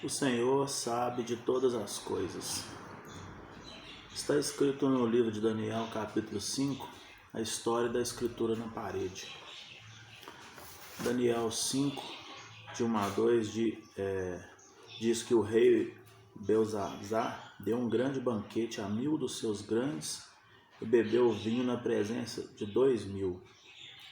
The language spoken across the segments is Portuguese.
O Senhor sabe de todas as coisas. Está escrito no livro de Daniel, capítulo 5, a história da escritura na parede. Daniel 5, de 1 a 2, diz que o rei Belzazar deu um grande banquete a 1000 dos seus grandes e bebeu vinho na presença de 2000.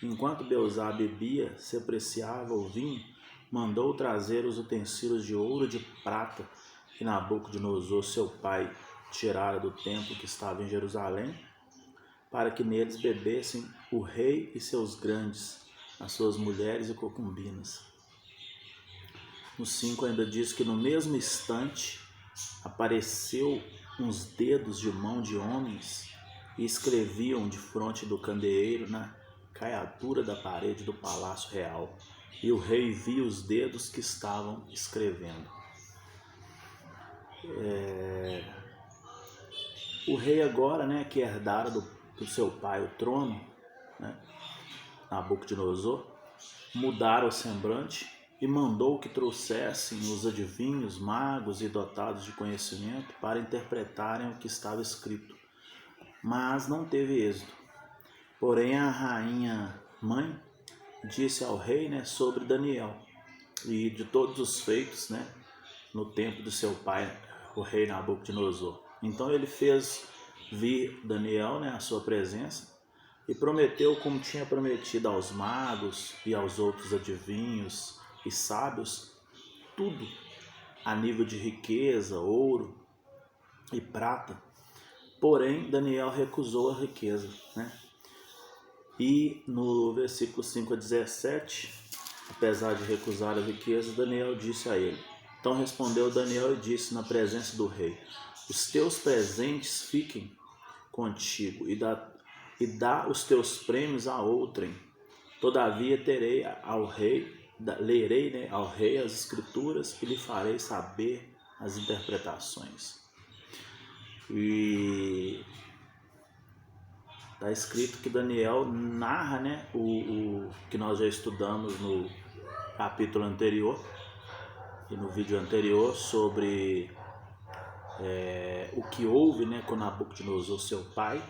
Enquanto Belzar bebia, se apreciava o vinho, mandou trazer os utensílios de ouro e de prata que Nabucodonosor, seu pai, tirara do templo que estava em Jerusalém, para que neles bebessem o rei e seus grandes, as suas mulheres e concubinas. No 5 ainda diz que no mesmo instante apareceu uns dedos de mão de homens e escreviam defronte do candeeiro na caiatura da parede do palácio real. E o rei viu os dedos que estavam escrevendo. O rei agora, que herdara do seu pai o trono, Nabucodonosor, mudara o semblante e mandou que trouxessem os adivinhos, magos e dotados de conhecimento para interpretarem o que estava escrito. Mas não teve êxito. Porém, a rainha mãe disse ao rei sobre Daniel e de todos os feitos no tempo do seu pai, o rei Nabucodonosor. Então ele fez vir Daniel à sua presença e prometeu, como tinha prometido aos magos e aos outros adivinhos e sábios, tudo a nível de riqueza, ouro e prata. Porém, Daniel recusou a riqueza, E no versículo 5 a 17, apesar de recusar a riqueza, Daniel disse a ele. Então respondeu Daniel e disse na presença do rei: os teus presentes fiquem contigo e dá os teus prêmios a outrem. Todavia lerei ao rei as escrituras e lhe farei saber as interpretações. E está escrito que Daniel narra o que nós já estudamos no capítulo anterior e no vídeo anterior sobre o que houve com Nabucodonosor, seu pai,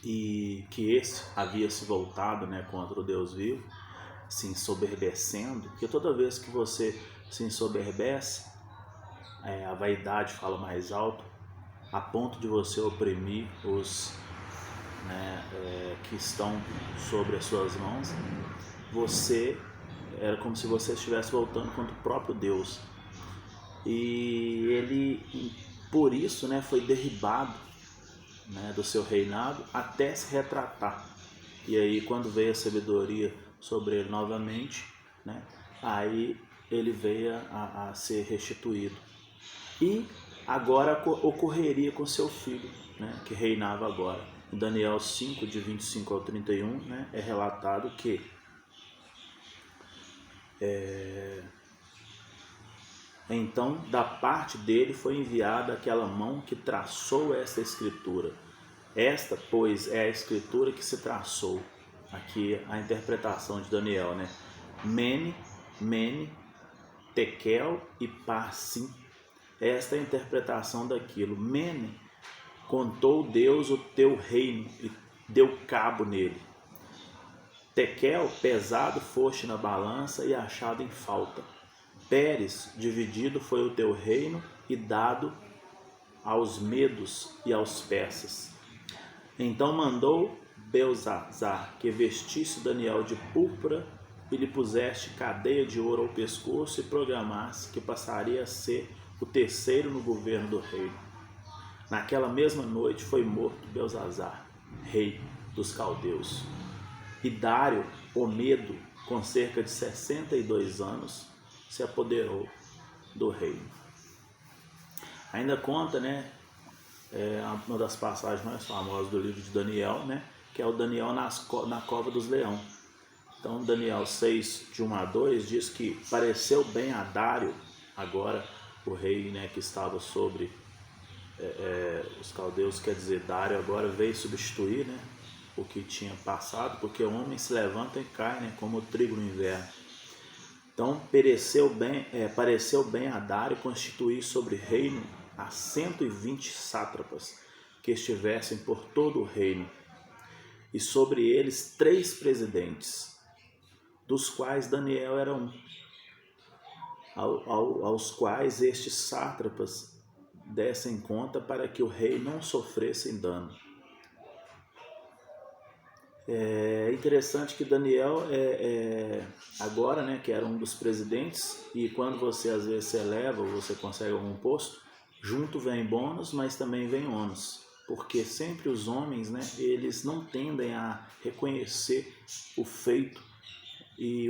e que esse havia se voltado contra o Deus vivo, se ensoberbecendo, porque toda vez que você se ensoberbece, a vaidade fala mais alto, a ponto de você oprimir os que estão sobre as suas mãos. Era como se você estivesse voltando contra o próprio Deus. E ele, por isso, foi derribado do seu reinado até se retratar. E aí, quando veio a sabedoria sobre ele novamente, aí ele veio a ser restituído. E agora ocorreria com seu filho, que reinava agora. Em Daniel 5, de 25 ao 31, é relatado que então da parte dele foi enviada aquela mão que traçou esta escritura. Esta, pois, é a escritura que se traçou. Aqui a interpretação de Daniel, Mene, Mene, Tekel e Parsim. Esta é a interpretação daquilo. Mene, contou Deus o teu reino e deu cabo nele. Tekel, pesado foste na balança e achado em falta. Pérez, dividido foi o teu reino e dado aos medos e aos persas. Então mandou Belzazar que vestisse Daniel de púrpura e lhe puseste cadeia de ouro ao pescoço e programasse que passaria a ser o terceiro no governo do reino. Naquela mesma noite foi morto Belzazar, rei dos caldeus. E Dário, o Medo, com cerca de 62 anos, se apoderou do reino. Ainda conta, uma das passagens mais famosas do livro de Daniel, que é o Daniel na cova dos leões. Então, Daniel 6, de 1 a 2, diz que pareceu bem a Dário, agora o rei que estava sobre os caldeus, quer dizer, Dário agora veio substituir o que tinha passado, porque o homem se levanta e cai como o trigo no inverno. Então pareceu bem a Dário constituir sobre o reino a 120 sátrapas que estivessem por todo o reino, e sobre eles 3 presidentes, dos quais Daniel era um, aos quais estes sátrapas dessem conta para que o rei não sofresse dano. É interessante que Daniel agora, né, que era um dos presidentes, e quando você às vezes se eleva ou você consegue algum posto, junto vem bônus, mas também vem ônus, porque sempre os homens, né, eles não tendem a reconhecer o feito e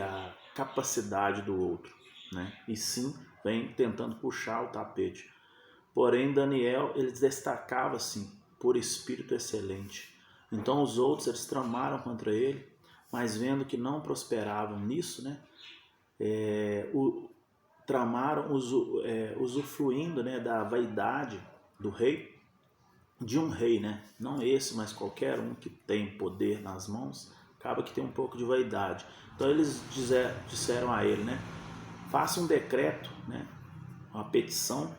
a capacidade do outro, né, e sim vem tentando puxar o tapete. Porém, Daniel, ele destacava assim por espírito excelente. Então os outros, eles tramaram contra ele, mas vendo que não prosperavam nisso, né, tramaram usufruindo, né, da vaidade do rei, de um rei, né, não esse, mas qualquer um que tem poder nas mãos, acaba que tem um pouco de vaidade. Então eles disseram a ele, né, faça um decreto, né, uma petição,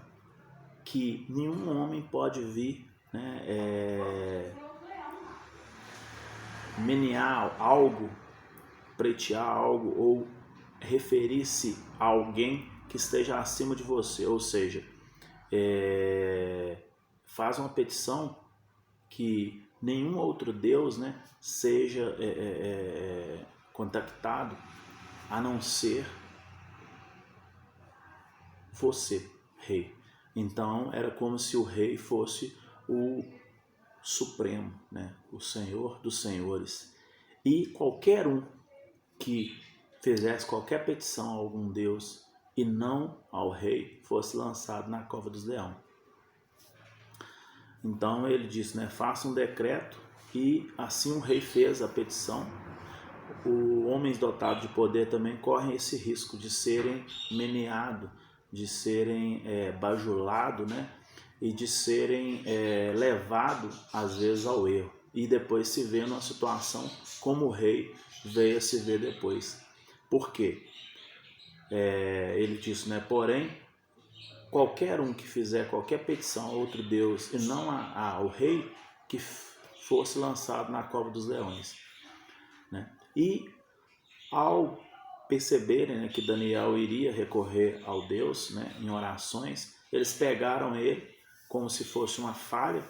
que nenhum homem pode vir, né, menear algo, pleitear algo ou referir-se a alguém que esteja acima de você, ou seja, faz uma petição que nenhum outro Deus, né, seja contactado a não ser você, rei. Então era como se o rei fosse o supremo, né? O Senhor dos senhores. E qualquer um que fizesse qualquer petição a algum Deus e não ao rei fosse lançado na cova dos leões. Então ele disse, né? Faça um decreto, e assim o rei fez a petição. Os homens dotados de poder também correm esse risco de serem meneados, de serem bajulados, né? E de serem levados às vezes ao erro, e depois se vê numa situação como o rei veio a se ver depois. Por quê? Ele disse, né? Porém, qualquer um que fizer qualquer petição a outro Deus e não ao rei, que fosse lançado na cova dos leões, né? E ao perceberem, né, que Daniel iria recorrer ao Deus, né, em orações, eles pegaram ele como se fosse uma falha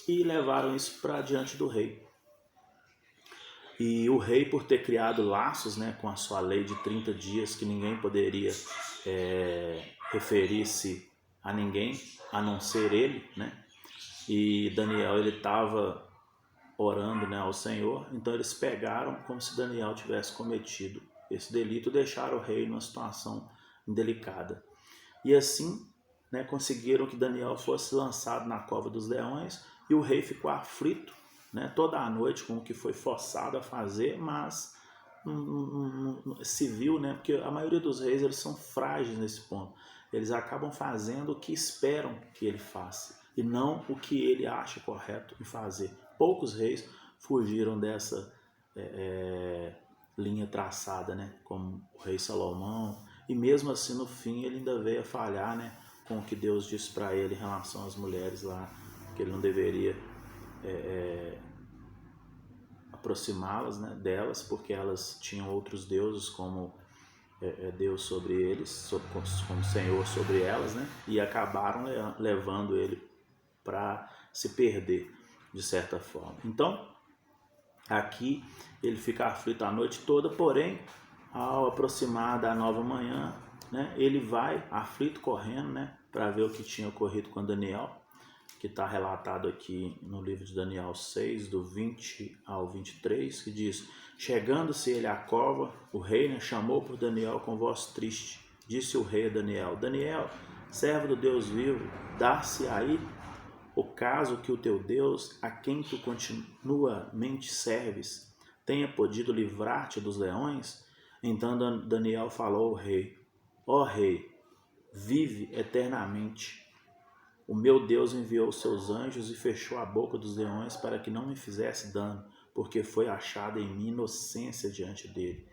e levaram isso para diante do rei. E o rei, por ter criado laços, né, com a sua lei de 30 dias, que ninguém poderia referir-se a ninguém, a não ser ele, né? E Daniel, ele estava orando, né, ao Senhor, então eles pegaram como se Daniel tivesse cometido esse delito e deixaram o rei numa situação indelicada. E assim, né, conseguiram que Daniel fosse lançado na cova dos leões, e o rei ficou aflito, né, toda a noite com o que foi forçado a fazer, mas se viu, né, porque a maioria dos reis, eles são frágeis nesse ponto. Eles acabam fazendo o que esperam que ele faça e não o que ele acha correto em fazer. Poucos reis fugiram dessa linha traçada, né, como o rei Salomão, e mesmo assim no fim ele ainda veio a falhar, né, com o que Deus disse para ele em relação às mulheres lá, que ele não deveria aproximá-las, né, delas, porque elas tinham outros deuses como Deus sobre eles, como Senhor sobre elas, né, e acabaram levando ele para se perder de certa forma. Então aqui ele fica aflito a noite toda, porém ao aproximar da nova manhã, né, ele vai aflito correndo, né, para ver o que tinha ocorrido com Daniel, que está relatado aqui no livro de Daniel 6, do 20 ao 23, que diz: chegando-se ele à cova, o rei, né, chamou por Daniel com voz triste. Disse o rei a Daniel: Daniel, servo do Deus vivo, dá-se aí o caso que o teu Deus, a quem tu continuamente serves, tenha podido livrar-te dos leões? Então Daniel falou ao rei: ó rei, vive eternamente. O meu Deus enviou seus anjos e fechou a boca dos leões para que não me fizesse dano, porque foi achada em mim inocência diante dele.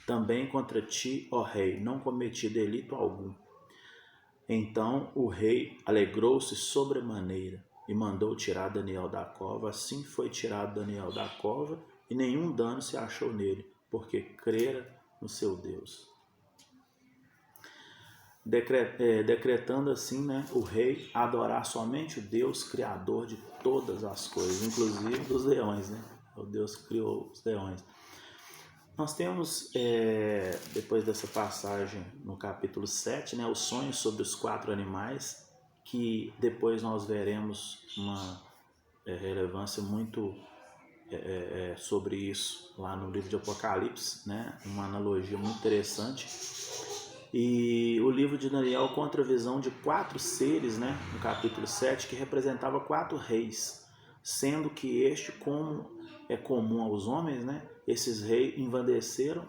Também contra ti, ó rei, não cometi delito algum. Então o rei alegrou-se sobremaneira e mandou tirar Daniel da cova. Assim foi tirado Daniel da cova, e nenhum dano se achou nele, porque crera no seu Deus. Decretando assim, né, o rei adorar somente o Deus criador de todas as coisas, inclusive dos leões, né? O Deus que criou os leões. Nós temos, depois dessa passagem no capítulo 7, né, o sonho sobre os 4 animais, que depois nós veremos uma relevância muito sobre isso lá no livro de Apocalipse, né, uma analogia muito interessante. E o livro de Daniel conta a visão de 4 seres, né, no capítulo 7, que representava 4 reis, sendo que este, como é comum aos homens, né, esses reis envaideceram,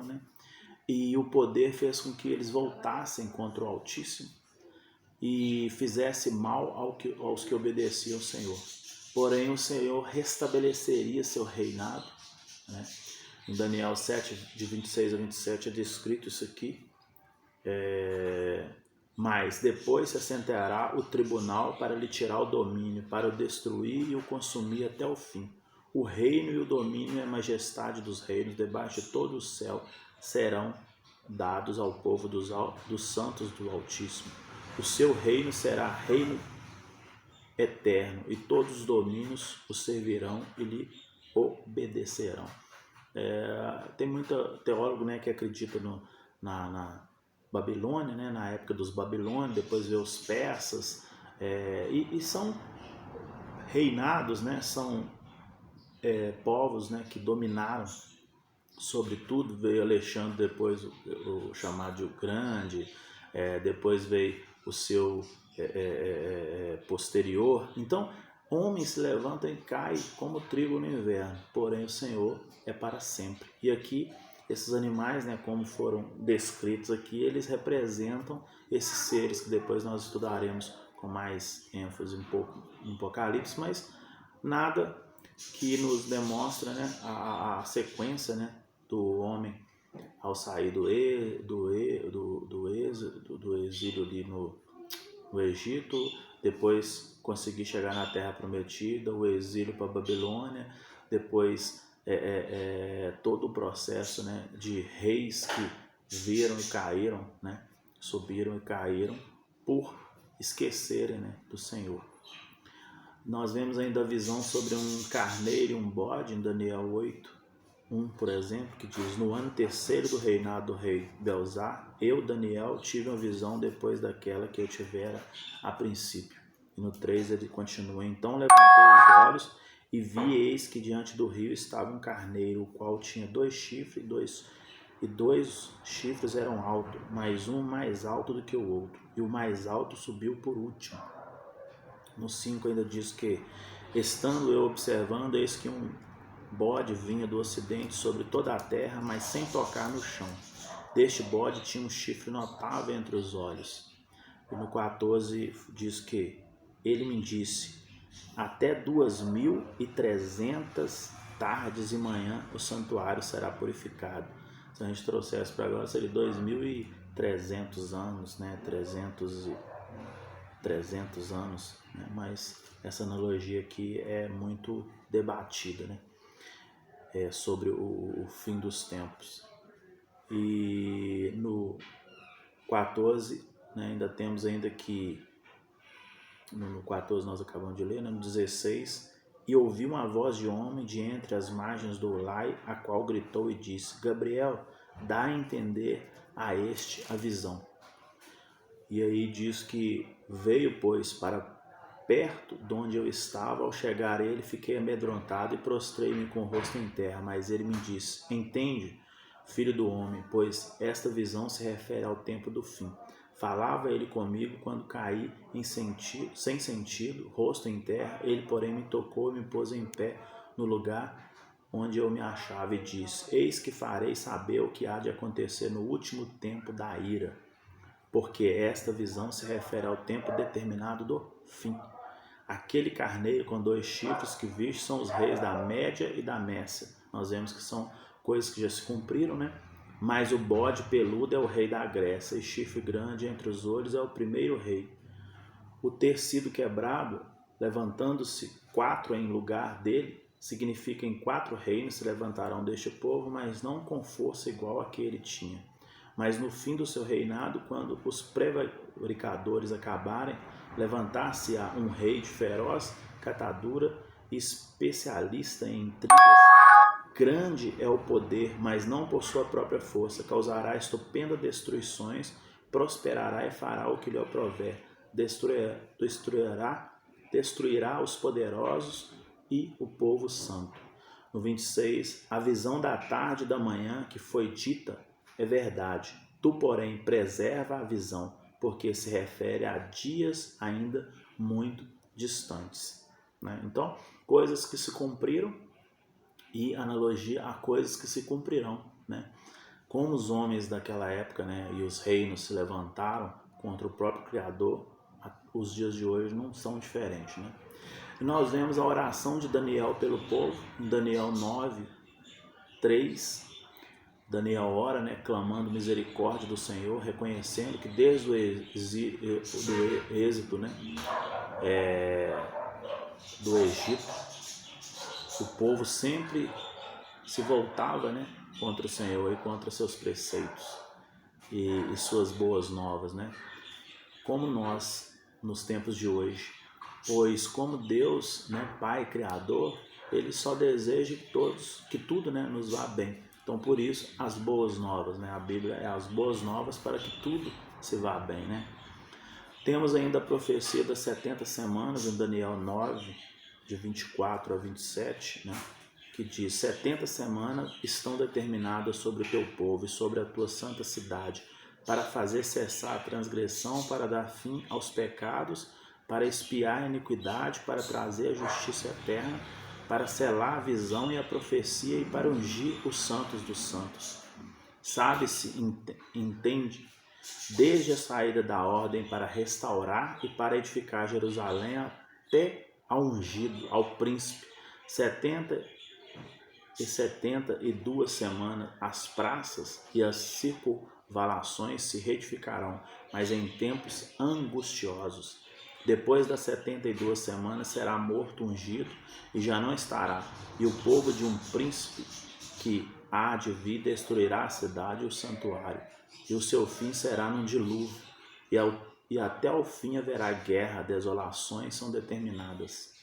né, e o poder fez com que eles voltassem contra o Altíssimo e fizesse mal aos que obedeciam ao Senhor. Porém, o Senhor restabeleceria seu reinado, né? Em Daniel 7, de 26 a 27, é descrito isso aqui. Mas depois se assentará o tribunal para lhe tirar o domínio, para o destruir e o consumir até o fim. O reino e o domínio e a majestade dos reinos debaixo de todo o céu serão dados ao povo dos santos do Altíssimo. O seu reino será reino eterno, e todos os domínios o servirão e lhe obedecerão. Tem muito teólogo, né, que acredita na Babilônia, né, na época dos babilônios, depois vê os persas, e são reinados, né, são povos, né, que dominaram sobre tudo. Veio Alexandre depois, o chamado de o Grande, depois veio o seu posterior. Então, homens se levantam e caem como trigo no inverno, porém o Senhor é para sempre. E aqui, esses animais, né, como foram descritos aqui, eles representam esses seres que depois nós estudaremos com mais ênfase um pouco no Apocalipse, mas nada que nos demonstra, né, a sequência, né, do homem ao sair do exílio ali no Egito, depois conseguir chegar na Terra Prometida, o exílio para a Babilônia, depois todo o processo, né, de reis que viram e caíram, né, subiram e caíram por esquecerem, né, do Senhor. Nós vemos ainda a visão sobre um carneiro e um bode em Daniel 8:1, por exemplo, que diz: no ano 3º do reinado do rei Belzar, eu, Daniel, tive uma visão depois daquela que eu tivera a princípio. E no 3 ele continua: então levantei os olhos e vi, eis que diante do rio estava um carneiro, o qual tinha 2 chifres, e 2 chifres eram altos, mas um mais alto do que o outro, e o mais alto subiu por último. No 5 ainda diz que, estando eu observando, eis que um bode vinha do ocidente sobre toda a terra, mas sem tocar no chão. Deste bode tinha um chifre notável entre os olhos. E no 14 diz que ele me disse: até 2.300 tardes e manhã o santuário será purificado. Se a gente trouxesse para agora, seria 2.300 anos, né? 300 anos, né? Mas essa analogia aqui é muito debatida, né? Sobre o fim dos tempos. E no 14, né, ainda temos ainda que, no 14 nós acabamos de ler, né, no 16, e ouvi uma voz de homem de entre as margens do Ulai, a qual gritou e disse: Gabriel, dá a entender a este a visão. E aí diz que veio, pois, para perto de onde eu estava. Ao chegar ele, fiquei amedrontado e prostrei-me com o rosto em terra. Mas ele me disse: entende, filho do homem, pois esta visão se refere ao tempo do fim. Falava ele comigo quando caí sem sentido, rosto em terra. Ele, porém, me tocou e me pôs em pé no lugar onde eu me achava e disse: eis que farei saber o que há de acontecer no último tempo da ira, porque esta visão se refere ao tempo determinado do fim. Aquele carneiro com 2 chifres que viste são os reis da Média e da Mércia. Nós vemos que são coisas que já se cumpriram, né? Mas o bode peludo é o rei da Grécia, e chifre grande entre os olhos é o primeiro rei. O ter sido quebrado, levantando-se 4 em lugar dele, significa em 4 reinos se levantarão deste povo, mas não com força igual a que ele tinha. Mas no fim do seu reinado, quando os prevaricadores acabarem, levantar-se-á um rei de feroz catadura, especialista em intrigas. Grande é o poder, mas não por sua própria força. Causará estupenda destruições, prosperará e fará o que lhe aprover. Destruirá os poderosos e o povo santo. No 26, a visão da tarde e da manhã que foi dita é verdade. Tu, porém, preserva a visão, porque se refere a dias ainda muito distantes. Né? Então, coisas que se cumpriram e analogia a coisas que se cumprirão, né? Como os homens daquela época, né, e os reinos se levantaram contra o próprio Criador, os dias de hoje não são diferentes, né? E nós vemos a oração de Daniel pelo povo, em Daniel 9, 3, Daniel ora, né, clamando misericórdia do Senhor, reconhecendo que desde o êxito, né, do Egito, o povo sempre se voltava, né, contra o Senhor e contra seus preceitos e suas boas novas, né? Como nós, nos tempos de hoje, pois como Deus, né, Pai Criador, Ele só deseja que tudo, né, nos vá bem. Então, por isso, as boas novas, né? A Bíblia é as boas novas para que tudo se vá bem, né? Temos ainda a profecia das 70 semanas, em Daniel 9, de 24 a 27, né? Que diz: 70 semanas estão determinadas sobre o teu povo e sobre a tua santa cidade, para fazer cessar a transgressão, para dar fim aos pecados, para expiar a iniquidade, para trazer a justiça eterna, para selar a visão e a profecia e para ungir os santos dos santos. Sabe-se, entende, desde a saída da ordem para restaurar e para edificar Jerusalém até ao ungido, ao príncipe, 72 semanas, as praças e as circunvalações se retificarão, mas em tempos angustiosos. Depois das 72 semanas será morto ungido e já não estará, e o povo de um príncipe que há de vir destruirá a cidade e o santuário, e o seu fim será num dilúvio, e até o fim haverá guerra, desolações são determinadas.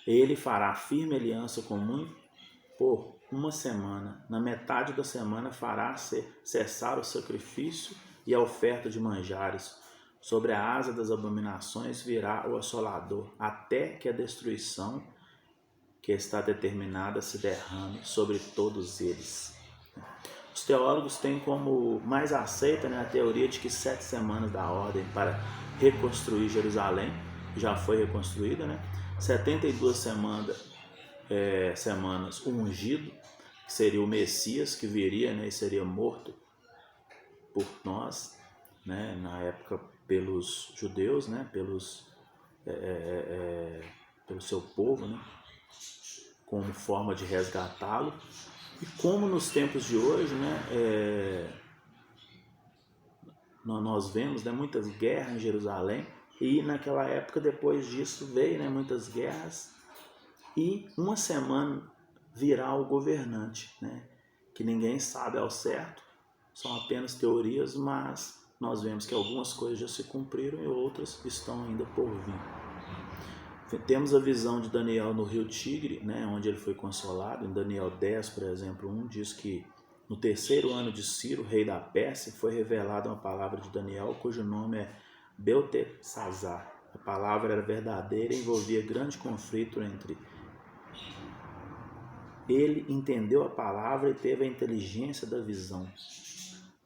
Ele fará firme aliança com muito por uma semana. Na metade da semana fará cessar o sacrifício e a oferta de manjares. Sobre a asa das abominações virá o assolador, até que a destruição que está determinada se derrame sobre todos eles. Os teólogos têm como mais aceita, né, a teoria de que 7 semanas da ordem para reconstruir Jerusalém já foi reconstruída, né? 72 semanas o ungido, que seria o Messias, que viria, né, e seria morto por nós, né, na época pelos judeus, né, pelo seu povo, né, como forma de resgatá-lo. E como nos tempos de hoje, né, nós vemos, né, muitas guerras em Jerusalém, e naquela época, depois disso, veio, né, muitas guerras, e uma semana virá o governante, né, que ninguém sabe ao certo, são apenas teorias, mas nós vemos que algumas coisas já se cumpriram e outras estão ainda por vir. Temos a visão de Daniel no rio Tigre, né, onde ele foi consolado. Em Daniel 10, por exemplo, 1 diz que no 3º ano de Ciro, rei da Pérsia, foi revelada uma palavra de Daniel, cujo nome é Beltesazar. A palavra era verdadeira e envolvia grande conflito entre ele. Entendeu a palavra e teve a inteligência da visão.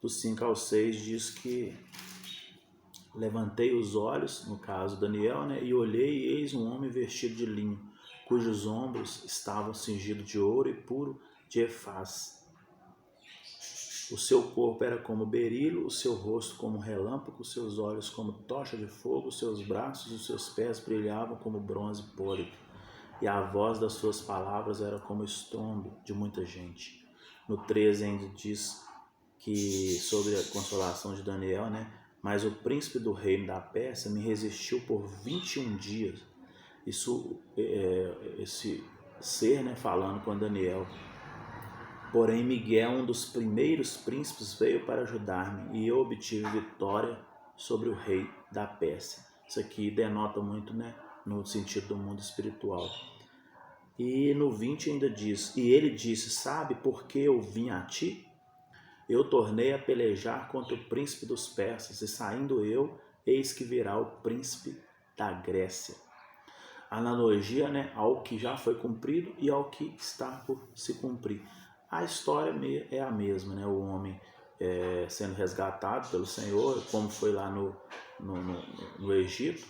Do 5 ao 6 diz que levantei os olhos, no caso Daniel, né, e olhei, e eis um homem vestido de linho, cujos ombros estavam cingidos de ouro e puro de efaz. O seu corpo era como berilo, o seu rosto como relâmpago, os seus olhos como tocha de fogo, os seus braços e os seus pés brilhavam como bronze pólido. e a voz das suas palavras era como o estrondo de muita gente. No 13 ainda diz que sobre a consolação de Daniel, né? Mas o príncipe do reino da Pérsia me resistiu por 21 dias. Isso, esse ser, né, falando com Daniel. Porém, Miguel, um dos primeiros príncipes, veio para ajudar-me e eu obtive vitória sobre o rei da Pérsia. Isso aqui denota muito, né, no sentido do mundo espiritual. E no 20 ainda diz, e ele disse, sabe por que eu vim a ti? Eu tornei a pelejar contra o príncipe dos persas, e saindo eu, eis que virá o príncipe da Grécia. Analogia, né, ao que já foi cumprido e ao que está por se cumprir. A história é a mesma, né? O homem sendo resgatado pelo Senhor, como foi lá no Egito,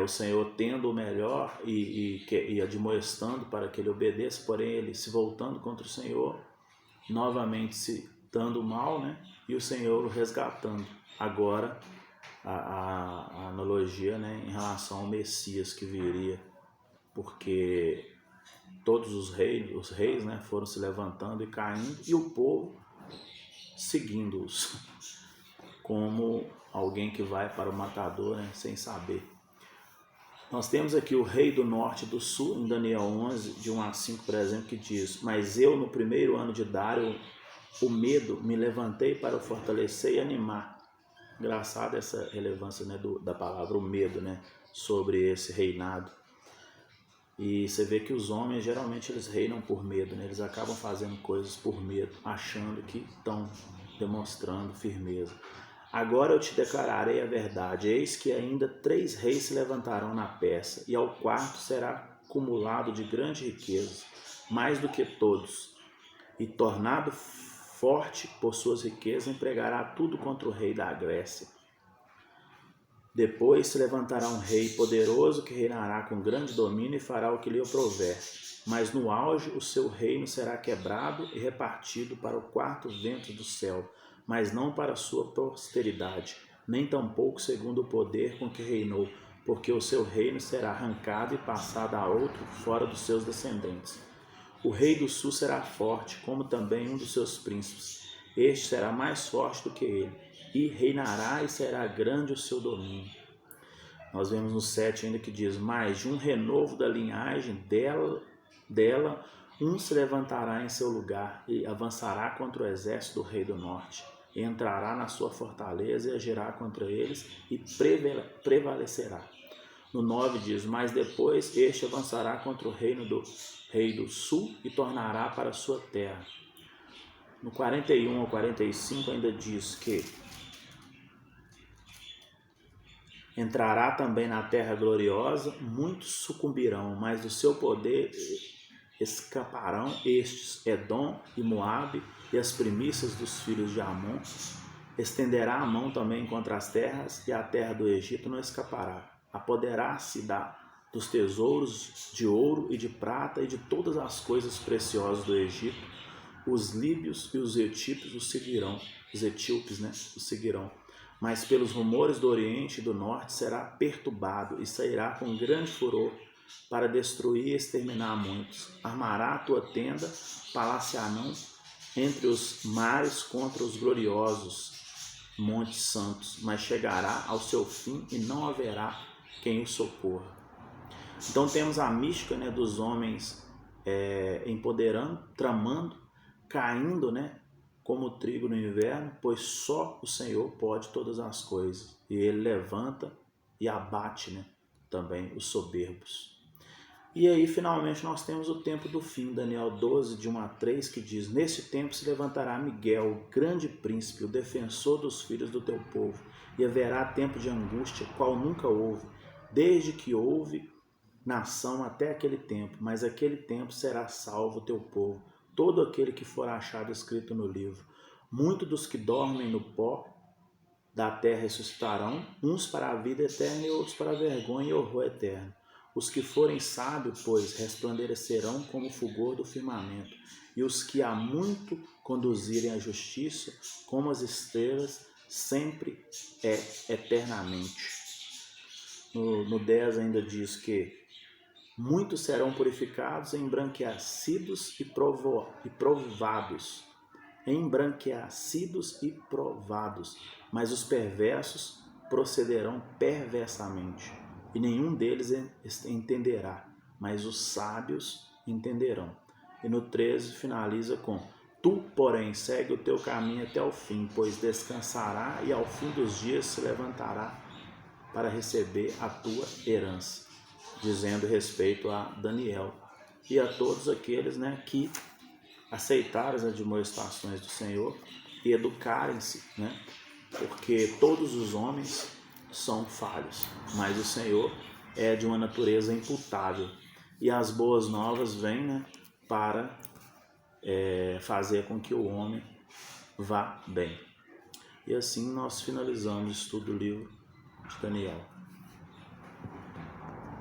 o Senhor tendo o melhor e admoestando para que ele obedeça, porém ele se voltando contra o Senhor, novamente se dando mal, né? E o Senhor o resgatando. Agora a analogia, né, em relação ao Messias que viria, porque todos os reis, né, foram se levantando e caindo e o povo seguindo-os como alguém que vai para o matador, né, sem saber. Nós temos aqui o rei do norte e do sul, em Daniel 11, de 1 a 5, por exemplo, que diz: mas eu, no primeiro ano de Dário, o medo, me levantei para o fortalecer e animar. Engraçado essa relevância, né, da palavra o medo, né, sobre esse reinado. E você vê que os homens geralmente eles reinam por medo, né? Eles acabam fazendo coisas por medo, achando que estão demonstrando firmeza. Agora eu te declararei a verdade, eis que ainda 3 reis se levantarão na Pérsia, e ao quarto será cumulado de grande riqueza, mais do que todos, e tornado forte por suas riquezas, empregará tudo contra o rei da Grécia. Depois se levantará um rei poderoso que reinará com grande domínio e fará o que lhe aprouver. Mas no auge o seu reino será quebrado e repartido para o quarto vento do céu, mas não para a sua posteridade, nem tampouco segundo o poder com que reinou, porque o seu reino será arrancado e passado a outro fora dos seus descendentes. O rei do sul será forte, como também um dos seus príncipes. Este será mais forte do que ele, e reinará e será grande o seu domínio. Nós vemos no 7 ainda que diz, mas de um renovo da linhagem dela um se levantará em seu lugar e avançará contra o exército do rei do norte, e entrará na sua fortaleza e agirá contra eles e prevalecerá. No 9 diz, mas depois este avançará contra o reino do rei do sul e tornará para a sua terra. No 41 ao 45 ainda diz que entrará também na terra gloriosa, muitos sucumbirão, mas do seu poder escaparão estes, Edom e Moabe, e as primícias dos filhos de Amon. Estenderá a mão também contra as terras, e a terra do Egito não escapará. Apoderar-se dos tesouros de ouro e de prata e de todas as coisas preciosas do Egito. Os líbios e os etíopes os seguirão, os etíopes, né, os seguirão. Mas pelos rumores do Oriente e do Norte será perturbado e sairá com grande furor para destruir e exterminar muitos. Armará a tua tenda, palaciarão entre os mares contra os gloriosos montes santos, mas chegará ao seu fim e não haverá quem o socorra. Então temos a mística, né, dos homens empoderando, tramando, caindo, né, como o trigo no inverno, pois só o Senhor pode todas as coisas. E ele levanta e abate, né, também os soberbos. E aí, finalmente, nós temos o tempo do fim, Daniel 12, de 1 a 3, que diz, nesse tempo se levantará Miguel, o grande príncipe, o defensor dos filhos do teu povo, e haverá tempo de angústia, qual nunca houve, desde que houve nação até aquele tempo, mas aquele tempo será salvo o teu povo, todo aquele que for achado escrito no livro. Muitos dos que dormem no pó da terra ressuscitarão, uns para a vida eterna e outros para a vergonha e horror eterno. Os que forem sábios, pois, resplandecerão como o fulgor do firmamento, e os que há muito conduzirem a justiça, como as estrelas, sempre eternamente. No 10 ainda diz que Muitos serão purificados, embranquecidos e provados. Embranquecidos e provados. Mas os perversos procederão perversamente, e nenhum deles entenderá, mas os sábios entenderão. E no 13 finaliza com: tu, porém, segue o teu caminho até o fim, pois descansará e ao fim dos dias se levantará para receber a tua herança. Dizendo respeito a Daniel e a todos aqueles, que aceitaram as admoestações do Senhor e educarem-se, porque todos os homens são falhos, mas o Senhor é de uma natureza imputável. E as boas novas vêm para fazer com que o homem vá bem. E assim nós finalizamos o estudo do livro de Daniel.